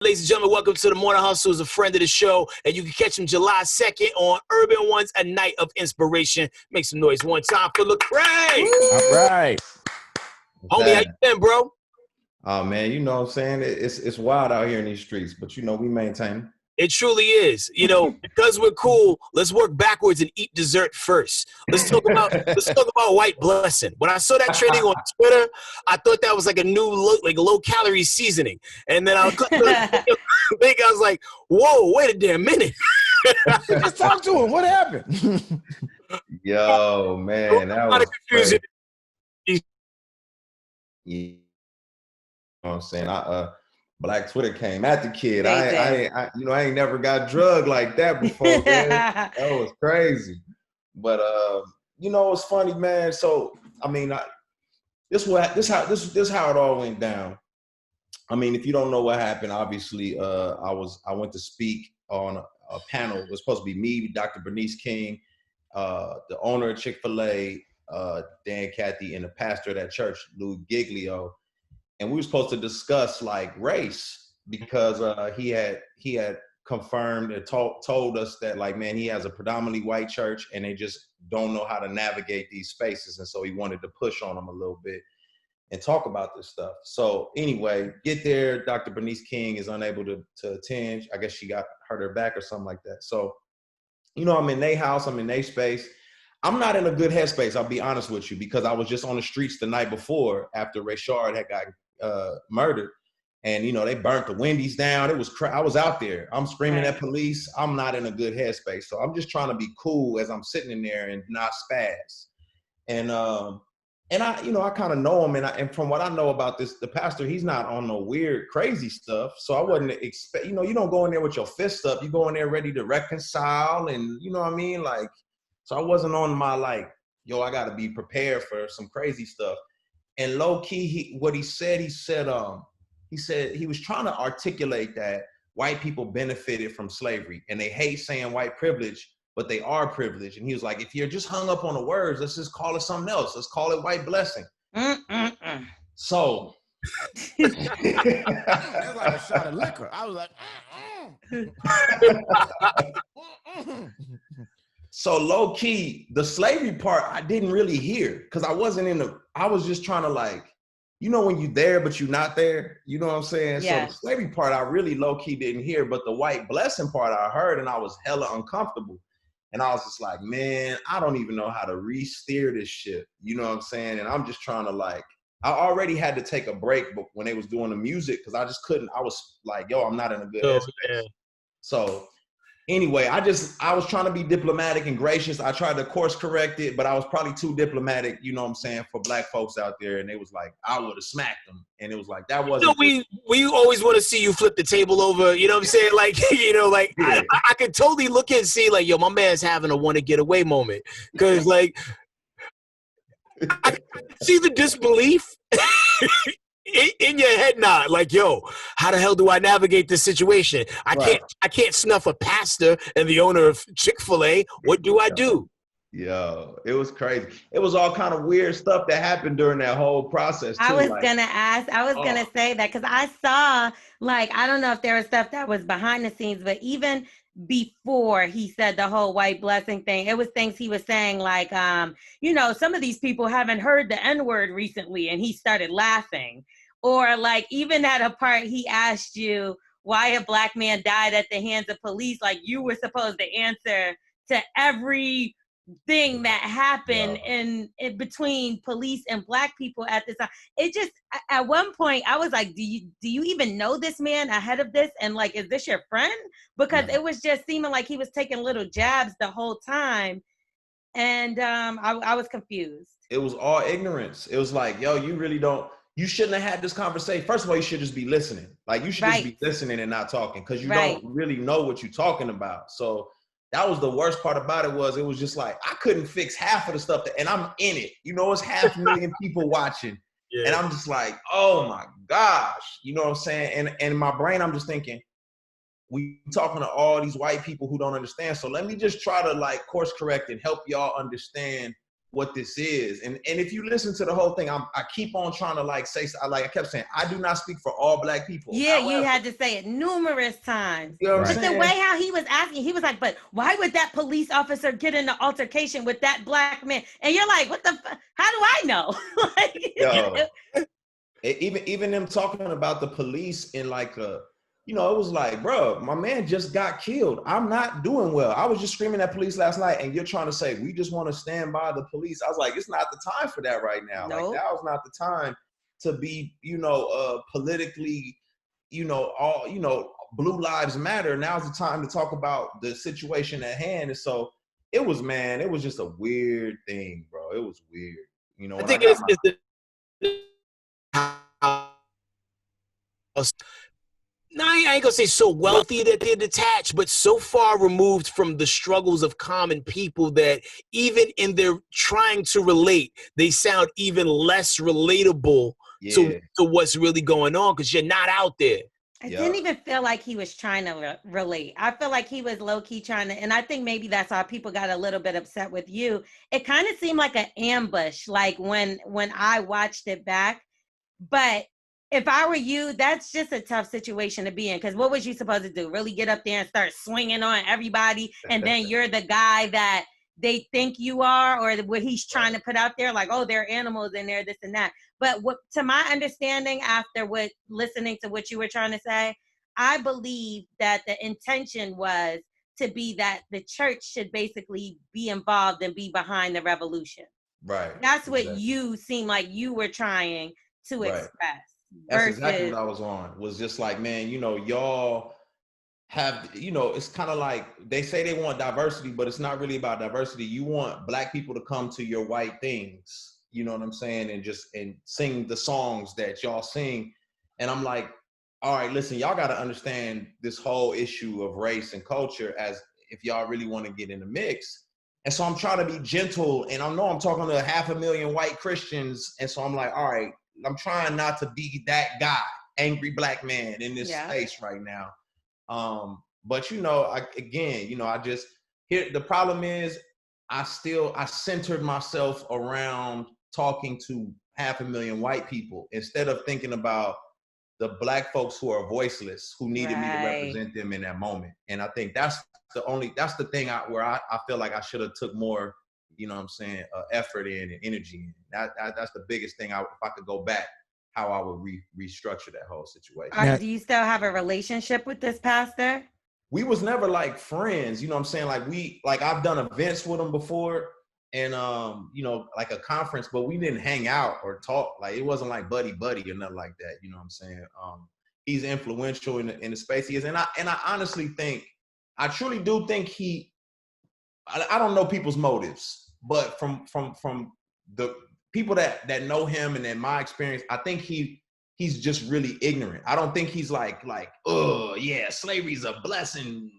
Ladies and gentlemen, welcome to the Morning Hustle. Is a friend of the show, and you can catch him July 2nd on Urban One's A Night of Inspiration. Make some noise one time for Lecrae. All right. Homie, how you been, bro? Oh, man, you know what I'm saying? It's wild out here in these streets, but, you know, we maintain. It truly is. You know, because we're cool, let's work backwards and eat dessert first. Let's talk about white blessing. When I saw that trending on Twitter, I thought that was like a new low-calorie seasoning. And then I clicked on the link, I was like, whoa, wait a damn minute. Just talk to him. What happened? Yo, man, that was crazy. Yeah. You know what I'm saying? Black Twitter came at the kid. I ain't never got drugged like that before, man. That was crazy. But you know, it's funny, man. So I mean, this how it all went down. I mean, if you don't know what happened, obviously, I went to speak on a panel. It was supposed to be me, Dr. Bernice King, the owner of Chick-fil-A, Dan Cathy, and the pastor of that church, Lou Giglio. And we were supposed to discuss like race because he had confirmed and told us that like, man, he has a predominantly white church and they just don't know how to navigate these spaces. And so he wanted to push on them a little bit and talk about this stuff. So anyway, get there. Dr. Bernice King is unable to attend. I guess she got hurt her back or something like that. So, you know, I'm in their house, I'm in their space. I'm not in a good headspace, I'll be honest with you, because I was just on the streets the night before after Rayshard had got murdered, and you know they burnt the Wendy's down. It was I was out there. I'm screaming at police. I'm not in a good headspace, so I'm just trying to be cool as I'm sitting in there and not spaz. And I, you know, I kind of know him, and from what I know about the pastor, he's not on no weird, crazy stuff. So I wouldn't expect, you know, you don't go in there with your fist up. You go in there ready to reconcile, and you know what I mean, like. So I wasn't on my like, yo, I got to be prepared for some crazy stuff. And low key, he was trying to articulate that white people benefited from slavery and they hate saying white privilege, but they are privileged. And he was like, if you're just hung up on the words, let's just call it something else. Let's call it white blessing. So. It was like a shot of liquor. I was like, So low key, the slavery part I didn't really hear because I was just trying to like, you know, when you there but you're not there, you know what I'm saying? Yeah. So the slavery part I really low key didn't hear, but the white blessing part I heard, and I was hella uncomfortable. And I was just like, man, I don't even know how to re-steer this shit. You know what I'm saying? And I'm just trying to like, I already had to take a break when they was doing the music because I just couldn't. I was like, yo, I'm not in a good headspace. Yeah. So anyway, I was trying to be diplomatic and gracious. I tried to course correct it, but I was probably too diplomatic, you know what I'm saying, for black folks out there. And it was like, I would have smacked them. And it was like, that wasn't. You know, we always want to see you flip the table over, you know what I'm saying? Like, you know, like, yeah. I could totally look and see, like, yo, my man's having a want to get away moment. Because, like, I see the disbelief. In your head nod, like, yo, how the hell do I navigate this situation? I can't snuff a pastor and the owner of Chick-fil-A. What do I do? Yo, it was crazy. It was all kind of weird stuff that happened during that whole process too. I was gonna say that because I saw, like, I don't know if there was stuff that was behind the scenes, but even before he said the whole white blessing thing, it was things he was saying like, you know, some of these people haven't heard the N-word recently, and he started laughing. Or like even at a part he asked you why a black man died at the hands of police, like you were supposed to answer to everything that happened in between police and black people at this time. It just, at one point I was like, do you even know this man ahead of this? And like, is this your friend? Because it was just seeming like he was taking little jabs the whole time. And I was confused. It was all ignorance. It was like, yo, you shouldn't have had this conversation. First of all, you should just be listening. Like you should just be listening and not talking because you don't really know what you're talking about. So that was the worst part about it. It was just like, I couldn't fix half of the stuff and I'm in it. You know, it's 500,000 people watching. Yeah. And I'm just like, oh my gosh. You know what I'm saying? And in my brain, I'm just thinking, we talking to all these white people who don't understand. So let me just try to like course correct and help y'all understand what this is. And if you listen to the whole thing, I keep on trying to like say, I kept saying, I do not speak for all black people. Yeah, However, you had to say it numerous times. you know what I'm But saying? the way how he was asking, he was like, but why would that police officer get in an altercation with that black man? And you're like, what the how do I know? Like, Yo, even them talking about the police in like a, you know, it was like, bro, my man just got killed. I'm not doing well. I was just screaming at police last night, and you're trying to say we just want to stand by the police. I was like, it's not the time for that right now. Nope. Like, that was not the time to be, you know, politically, you know, all, you know, Blue Lives Matter. Now's the time to talk about the situation at hand. And so it was, man, it was just a weird thing, bro. It was weird. You know, I think it's no, I ain't gonna say so wealthy that they're detached, but so far removed from the struggles of common people that even in their trying to relate, they sound even less relatable to what's really going on because you're not out there. I didn't even feel like he was trying to relate. I feel like he was low-key trying to, and I think maybe that's how people got a little bit upset with you. It kind of seemed like an ambush, like when I watched it back. But if I were you, that's just a tough situation to be in. Because what was you supposed to do? Really get up there and start swinging on everybody, and then you're the guy that they think you are, or what he's trying to put out there, like, oh, there are animals in there, this and that. But what, to my understanding, after listening to what you were trying to say, I believe that the intention was to be that the church should basically be involved and be behind the revolution. Right. That's what you seem like you were trying to express. That's exactly what I was on. Was just like, man, you know, y'all have, you know, it's kind of like they say they want diversity, but it's not really about diversity. You want black people to come to your white things, you know what I'm saying, and sing the songs that y'all sing. And I'm like, all right, listen, y'all got to understand this whole issue of race and culture as if y'all really want to get in the mix. And so I'm trying to be gentle, and I know I'm talking to 500,000 white Christians, and so I'm like, all right, I'm trying not to be that guy, angry black man in this space right now. But you know, the problem is I centered myself around talking to 500,000 white people instead of thinking about the black folks who are voiceless, who needed me to represent them in that moment. And I think that's the thing where I feel like I should have took more, you know what I'm saying, effort in and energy in. That's the biggest thing. If I could go back, how I would restructure that whole situation. Do you still have a relationship with this pastor? We was never like friends, you know what I'm saying? Like I've done events with him before, and you know, like a conference, but we didn't hang out or talk. Like it wasn't like buddy or nothing like that, you know what I'm saying? He's influential in the space he is, and I honestly think, I truly do think I don't know people's motives, but from the people that know him and in my experience, I think he's just really ignorant. I don't think he's like, oh yeah, slavery's a blessing.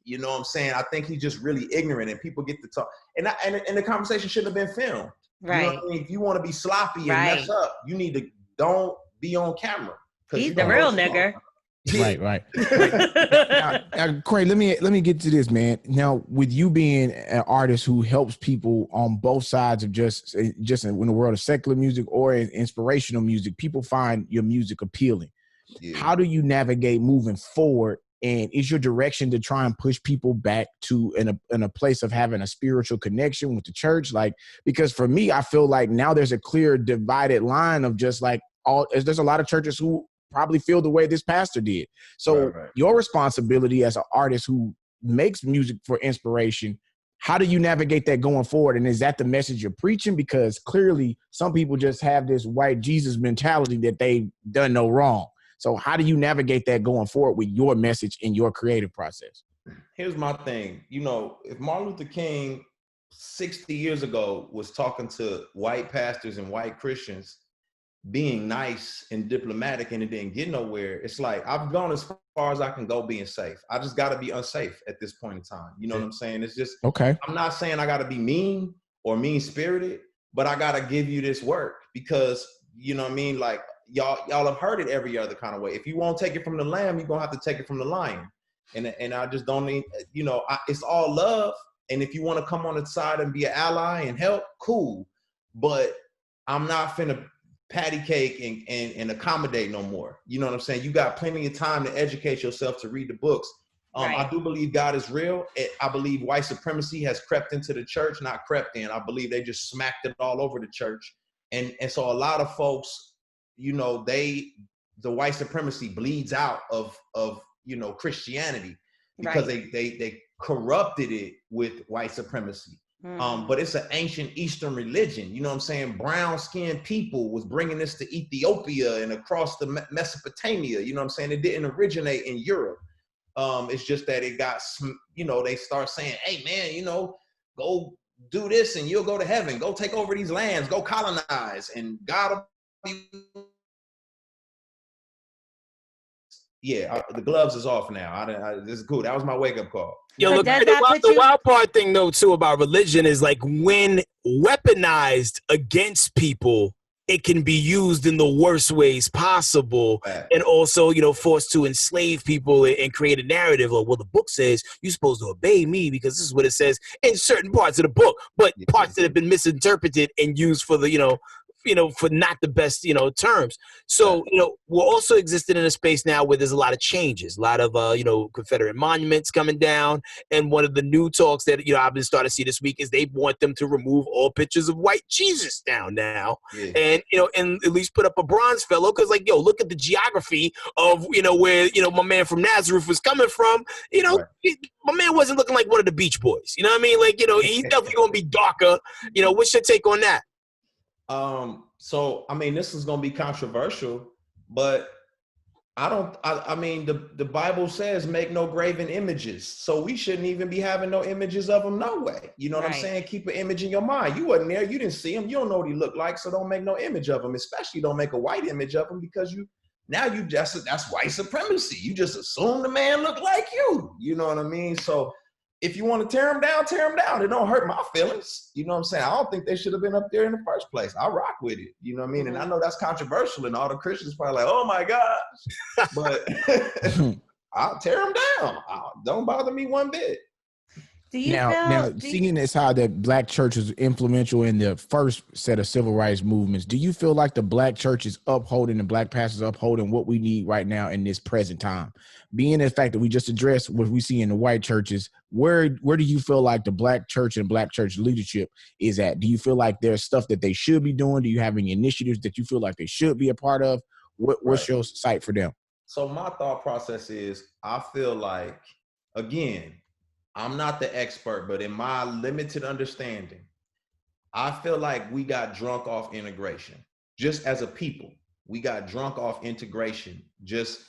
You know what I'm saying? I think he's just really ignorant, and people get to talk. And the conversation shouldn't have been filmed. Right. You know what I mean? If you want to be sloppy and mess up, you need to don't be on camera. He's the real nigger. Right. Now, Craig, let me get to this, man. Now, with you being an artist who helps people on both sides of just in the world of secular music or in inspirational music, people find your music appealing. Yeah. How do you navigate moving forward? And is your direction to try and push people back to in a place of having a spiritual connection with the church? Like, because for me, I feel like now there's a clear divided line of just like there's a lot of churches who probably feel the way this pastor did. So your responsibility as an artist who makes music for inspiration, how do you navigate that going forward? And is that the message you're preaching? Because clearly some people just have this white Jesus mentality that they've done no wrong. So how do you navigate that going forward with your message in your creative process? Here's my thing. You know, if Martin Luther King 60 years ago was talking to white pastors and white Christians, being nice and diplomatic, and it didn't get nowhere, it's like I've gone as far as I can go being safe. I just got to be unsafe at this point in time. You know what I'm saying? It's just, okay. I'm not saying I got to be mean or mean-spirited, but I got to give you this work because, you know what I mean? Like, y'all have heard it every other kind of way. If you won't take it from the lamb, you're going to have to take it from the lion. And I just don't need, you know, it's all love. And if you want to come on the side and be an ally and help, cool. But I'm not finna patty cake and accommodate no more. You know what I'm saying? You got plenty of time to educate yourself, to read the books. I do believe God is real. I believe white supremacy has crept into the church, not crept in. I believe they just smacked it all over the church. And so a lot of folks, you know, the white supremacy bleeds out of you know, Christianity, because they corrupted it with white supremacy. But it's an ancient Eastern religion. You know what I'm saying? Brown skinned people was bringing this to Ethiopia and across the Mesopotamia. You know what I'm saying? It didn't originate in Europe. It's just that it got, you know, they start saying, hey man, you know, go do this and you'll go to heaven. Go take over these lands, go colonize, and God will be. Yeah, the gloves is off now. This is cool. That was my wake up call. Yo, look, the wild part thing though too about religion is like when weaponized against people, it can be used in the worst ways possible, and also, you know, forced to enslave people and create a narrative of, well, the book says you're supposed to obey me because this is what it says in certain parts of the book, but parts that have been misinterpreted and used for the, you know, for not the best, you know, terms. So, you know, we're also existing in a space now where there's a lot of changes, a lot of, you know, Confederate monuments coming down. And one of the new talks that, you know, I've been starting to see this week is they want them to remove all pictures of white Jesus down now. And, you know, and at least put up a bronze fellow. Cause like, yo, look at the geography of, you know, where, you know, my man from Nazareth was coming from. You know, my man wasn't looking like one of the Beach Boys. You know what I mean? Like, you know, he's definitely going to be darker. You know, what's your take on that? So, I mean, this is going to be controversial, but I mean, the Bible says make no graven images. So we shouldn't even be having no images of them no way. You know what I'm saying? Keep an image in your mind. You wasn't there. You didn't see him. You don't know what he looked like. So don't make no image of him, especially don't make a white image of him, because that's white supremacy. You just assume the man looked like you. You know what I mean? So if you want to tear them down, tear them down. It don't hurt my feelings. You know what I'm saying? I don't think they should have been up there in the first place. I rock with it. You know what I mean? And I know that's controversial, and all the Christians probably like, oh my gosh. But I'll tear them down. Don't bother me one bit. Seeing as how the black church was influential in the first set of civil rights movements, do you feel like the black church is upholding, the black pastors upholding what we need right now in this present time? Being the fact that we just addressed what we see in the white churches, where do you feel like the black church and black church leadership is at? Do you feel like there's stuff that they should be doing? Do you have any initiatives that you feel like they should be a part of? What's your sight for them? So my thought process is, I feel like, again, I'm not the expert, but in my limited understanding, I feel like we got drunk off integration. Just as a people, we got drunk off integration, just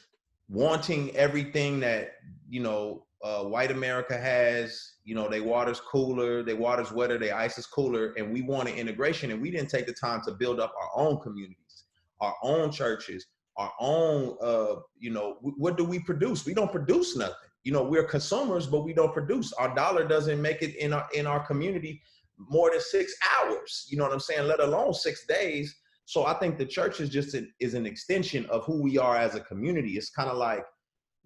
wanting everything that, you know, white America has. You know, they water's cooler, they water's wetter, they ice is cooler, and we wanted integration, and we didn't take the time to build up our own communities, our own churches, our own, you know, what do we produce? We don't produce nothing. You know, we're consumers, but we don't produce. Our dollar doesn't make it in our community more than 6 hours. You know what I'm saying? Let alone 6 days. So I think the church is just is an extension of who we are as a community. It's kind of like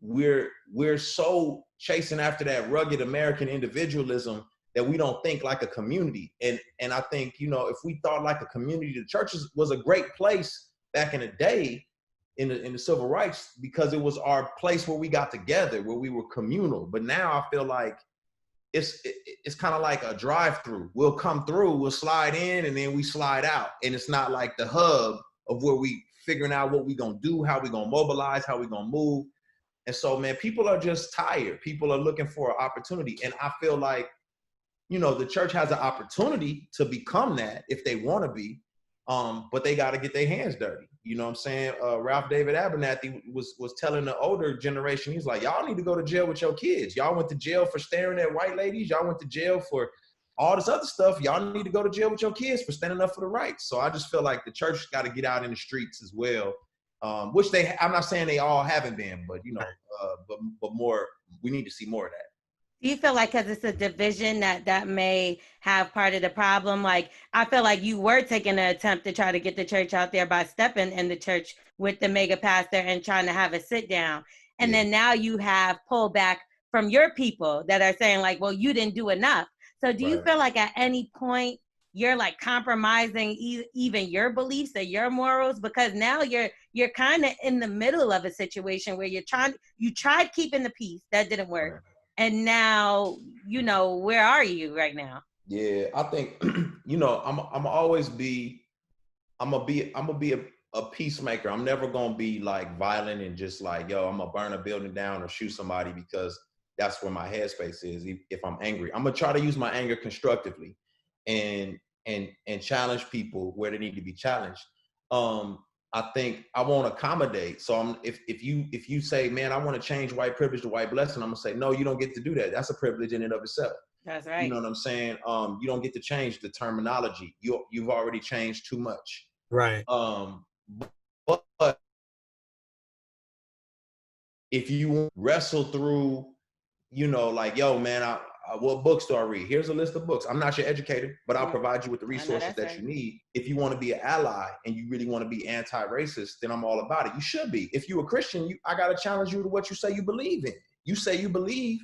we're so chasing after that rugged American individualism that we don't think like a community. And I think, you know, if we thought like a community, the churches was a great place back in the day, in the civil rights, because it was our place where we got together, where we were communal. But now I feel like it's kind of like a drive-through. We'll come through, we'll slide in, and then we slide out. And it's not like the hub of where we figuring out what we gonna do, how we gonna mobilize, how we gonna move. And so, man, people are just tired. People are looking for an opportunity. And I feel like, you know, the church has an opportunity to become that if they want to be. But they got to get their hands dirty. You know what I'm saying? Ralph David Abernathy was telling the older generation, he's like, y'all need to go to jail with your kids. Y'all went to jail for staring at white ladies. Y'all went to jail for all this other stuff. Y'all need to go to jail with your kids for standing up for the rights. So I just feel like the church got to get out in the streets as well, which I'm not saying they all haven't been, but, you know, but more, we need to see more of that. Do you feel like because it's a division that may have part of the problem? Like, I feel like you were taking an attempt to try to get the church out there by stepping in the church with the mega pastor and trying to have a sit down. And then now you have pullback from your people that are saying like, well, you didn't do enough. So do you feel like at any point you're like compromising even your beliefs or your morals, because now you're kind of in the middle of a situation where you tried keeping the peace, that didn't work, and now where are you right now? Yeah, I think I'm always be I'm gonna be a peacemaker. I'm never gonna be like violent and just like, yo, I'm gonna burn a building down or shoot somebody, because that's where my headspace is. If I'm angry, I'm gonna try to use my anger constructively and challenge people where they need to be challenged. I think I won't accommodate. So if you say, man, I want to change white privilege to white blessing, I'm gonna say, no, you don't get to do that. That's a privilege in and of itself. That's right. You know what I'm saying? You don't get to change the terminology. You've already changed too much. Right. But if you wrestle through, like, yo, man, what books do I read? Here's a list of books. I'm not your educator, but I'll provide you with the resources that you need. If you want to be an ally and you really want to be anti-racist, then I'm all about it. You should be. If you're a Christian, I got to challenge you to what you say you believe in. You say you believe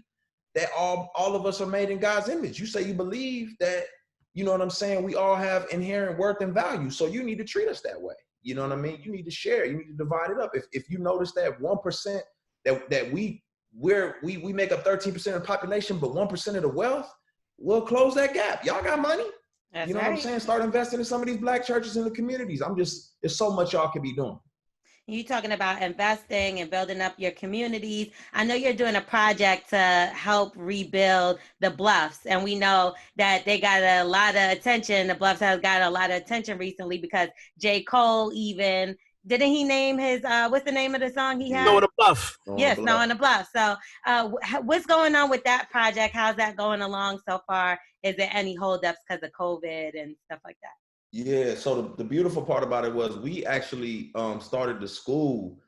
that all of us are made in God's image. You say you believe that, you know what I'm saying, we all have inherent worth and value. So you need to treat us that way. You know what I mean? You need to share. You need to divide it up. If you notice that 1% that we make up 13% of the population, but 1% of the wealth, we'll close that gap. Y'all got money. That's you know right. what I'm saying? Start investing in some of these Black churches in the communities. There's so much y'all could be doing. You talking about investing and building up your communities. I know you're doing a project to help rebuild the Bluffs, and we know that they got a lot of attention. The Bluffs has got a lot of attention recently because J. Cole even, didn't he name his, what's the name of the song he had? Snow on the Bluff. Yes, Snow on the Bluff. So what's going on with that project? How's that going along so far? Is there any holdups because of COVID and stuff like that? Yeah, so the beautiful part about it was we actually started the school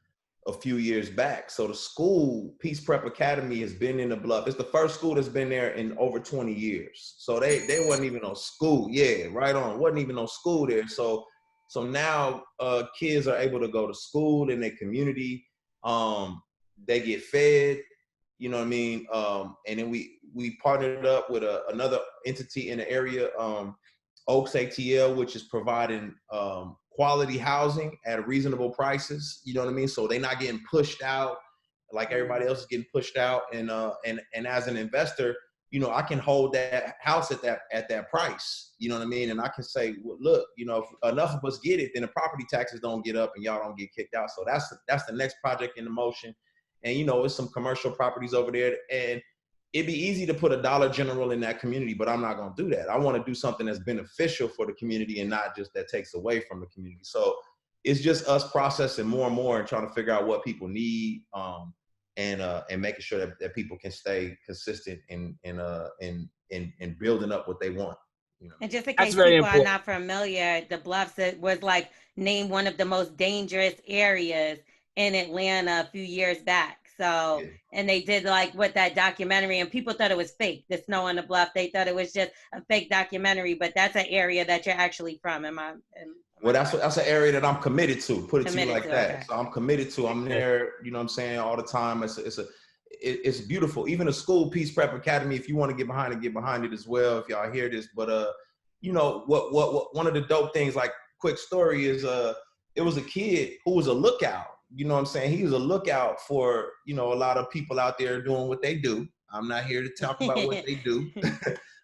a few years back. So the school, Peace Prep Academy, has been in the Bluff. It's the first school that's been there in over 20 years. So they wasn't even on school. Yeah, right on. Wasn't even on school there. So now kids are able to go to school in their community. They get fed, you know what I mean? And then we partnered up with another entity in the area, Oaks ATL, which is providing quality housing at reasonable prices. You know what I mean? So they're not getting pushed out like everybody else is getting pushed out. And as an investor, I can hold that house at that price. You know what I mean? And I can say, well, look, if enough of us get it, then the property taxes don't get up and y'all don't get kicked out. So that's the next project in the motion. And it's some commercial properties over there, and it'd be easy to put a Dollar General in that community, but I'm not going to do that. I want to do something that's beneficial for the community and not just that takes away from the community. So it's just us processing more and more and trying to figure out what people need, and making sure that people can stay consistent in building up what they want. And just in case people are not familiar, the Bluffs was like named one of the most dangerous areas in Atlanta a few years back. So, yeah. And they did like with that documentary, and people thought it was fake, the Snow on the Bluff. They thought it was just a fake documentary, but that's an area that you're actually from. Well, that's an area that I'm committed to, put it to you like that. Okay. So I'm committed to, I'm there, you know what I'm saying, all the time. It's beautiful. Even the school, Peace Prep Academy, if you want to get behind it as well, if y'all hear this. But, what one of the dope things, like quick story is, it was a kid who was a lookout. You know what I'm saying? He was a lookout for, a lot of people out there doing what they do. I'm not here to talk about what they do.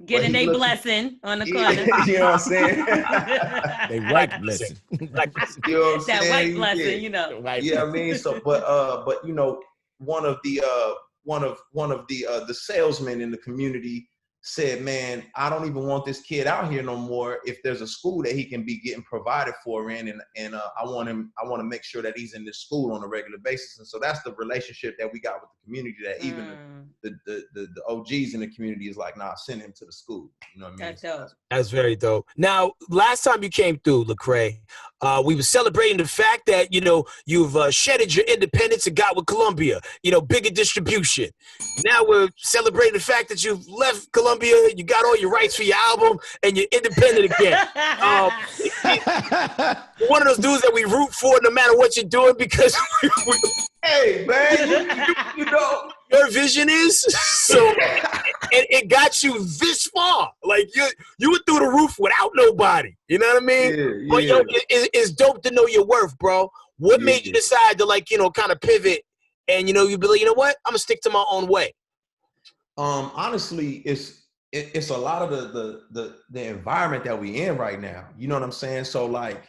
Getting a blessing on the corner. You know what I'm saying? They white blessing. You know what I'm that saying? White blessing, Yeah, I mean, so, but one of the salesmen in the community said, man, I don't even want this kid out here no more if there's a school that he can be getting provided for in, and I want to make sure that he's in this school on a regular basis. And so that's the relationship that we got with the community, that even the OGs in the community is like, nah, send him to the school. You know what I mean? That's dope. That's very dope. Now, last time you came through, Lecrae, we were celebrating the fact that, you've shedded your independence and got with Columbia, bigger distribution. Now we're celebrating the fact that you've left Columbia, you got all your rights for your album, and you're independent again. One of those dudes that we root for no matter what you're doing, because hey, man, you know your vision is so. and it got you this far. Like you were through the roof without nobody. You know what I mean? Yeah, But yo, it's dope to know your worth, bro. What made you decide to like, kind of pivot and you be like, you know what? I'm gonna stick to my own way. Honestly, it's a lot of the environment that we in right now. You know what I'm saying? So like,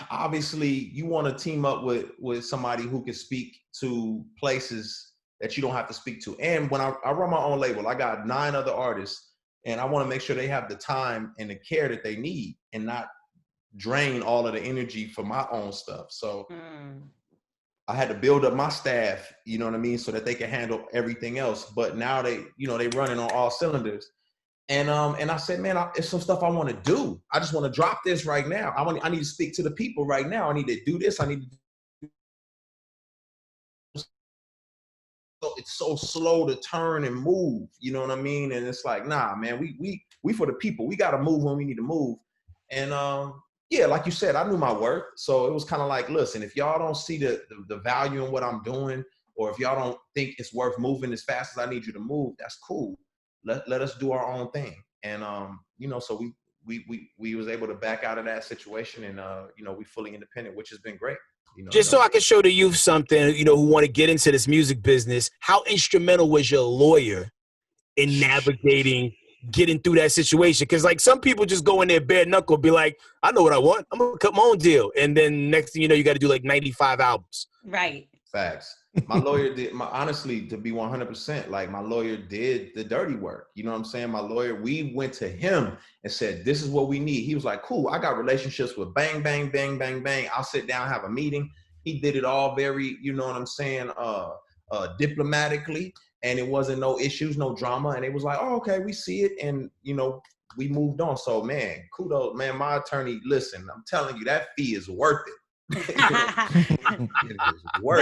obviously you want to team up with somebody who can speak to places that you don't have to speak to. And when I run my own label, I got 9 other artists, and I want to make sure they have the time and the care that they need and not drain all of the energy for my own stuff. So I had to build up my staff, you know what I mean, so that they can handle everything else. But now they running on all cylinders. And I said, man, it's some stuff I want to do. I just want to drop this right now. I need to speak to the people right now. I need to do this. I need to do. So it's so slow to turn and move. You know what I mean? And it's like, nah, man, we for the people. We got to move when we need to move. And yeah, like you said, I knew my worth. So it was kind of like, listen, if y'all don't see the value in what I'm doing, or if y'all don't think it's worth moving as fast as I need you to move, that's cool. Let us do our own thing. And so we was able to back out of that situation, and we fully independent, which has been great. Just so I can show the youth something, who want to get into this music business, how instrumental was your lawyer in navigating getting through that situation? Because like some people just go in there bare knuckle, be like, I know what I want, I'm gonna cut my own deal, and then next thing you know, you got to do like 95 albums. Right. Facts. My lawyer did, honestly, to be 100%, like my lawyer did the dirty work. You know what I'm saying? My lawyer, we went to him and said, this is what we need. He was like, cool, I got relationships with bang, bang, bang, bang, bang. I'll sit down, have a meeting. He did it all very, you know what I'm saying, diplomatically. And it wasn't no issues, no drama. And it was like, oh, okay, we see it. And, we moved on. So, man, kudos, man, my attorney, listen, I'm telling you, that fee is worth it. So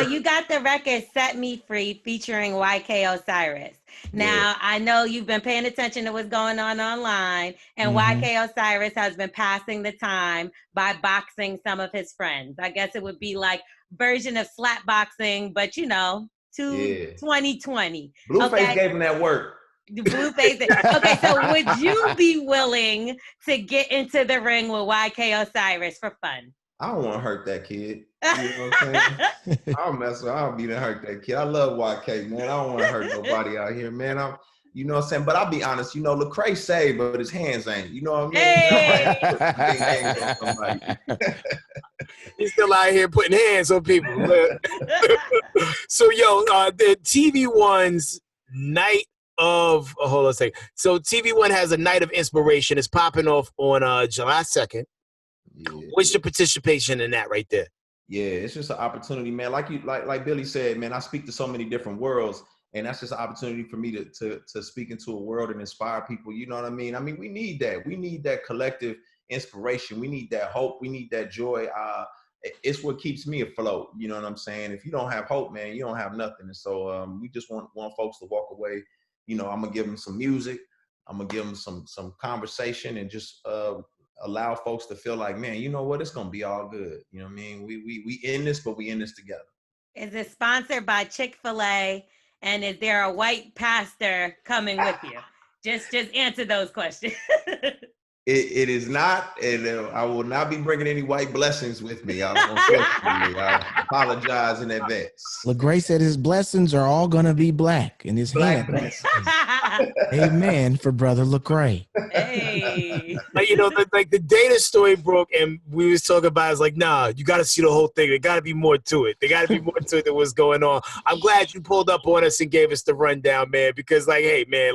you got the record Set Me Free featuring YK Osiris. Now, I know you've been paying attention to what's going on online, and YK Osiris has been passing the time by boxing some of his friends. I guess it would be like version of slap boxing, but 2020. Blueface gave him that work. Blueface. Okay, so would you be willing to get into the ring with YK Osiris for fun? I don't want to hurt that kid. You know what I'm saying? I don't be to hurt that kid. I love YK, man. I don't want to hurt nobody out here, man. You know what I'm saying? But I'll be honest, Lecrae saved, but his hands ain't. You know what I mean? He's still out here putting hands on people. So, the TV One's night of, hold on a second. So TV One has a night of inspiration. It's popping off on July 2nd. Yeah. What's your participation in that right there? Yeah, it's just an opportunity, man. Like Billy said, man, I speak to so many different worlds, and that's just an opportunity for me to speak into a world and inspire people. You know what I mean? I mean, we need that. We need that collective inspiration. We need that hope. We need that joy. It's what keeps me afloat. You know what I'm saying? If you don't have hope, man, you don't have nothing. And so we just want folks to walk away. I'm gonna give them some music. I'm gonna give them some conversation, and just allow folks to feel like, man, you know what? It's gonna be all good. You know what I mean? We in this, but we in this together. Is it sponsored by Chick-fil-A? And is there a white pastor coming with you? Just answer those questions. It is not, and I will not be bringing any white blessings with me. I apologize in advance. Lecrae said his blessings are all gonna be black in his hand. Amen for brother Lecrae. Hey, like the data story broke, and we was talking about it's like, nah, you got to see the whole thing. There got to be more to it. There got to be more to it than what's going on. I'm glad you pulled up on us and gave us the rundown, man. Because hey, man,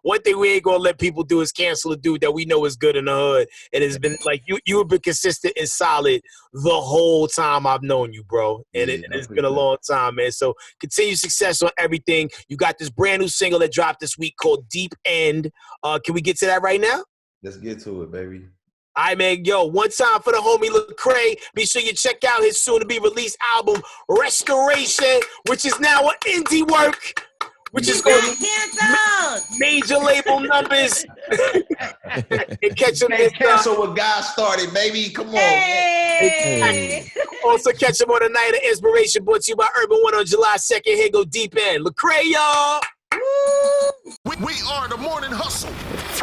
one thing we ain't gonna let people do is cancel a dude that we know is good in the hood. And it's been you have been consistent and solid the whole time I've known you, bro. And it's been a long time, man. So continue success on everything. You got this brand new single that dropped this week called Deep End. Can we get to that right now? Let's get to it, baby. All right, man. One time for the homie Lecrae. Be sure you check out his soon-to-be-released album, Restoration, which is now an indie work, which is going to major label numbers. And catch him Can't cancel what God started, baby. Come on. Hey. Also catch him on the Night of Inspiration, brought to you by Urban One on July 2nd. Here go Deep End. Lecrae, y'all. Woo. We are the morning hustle.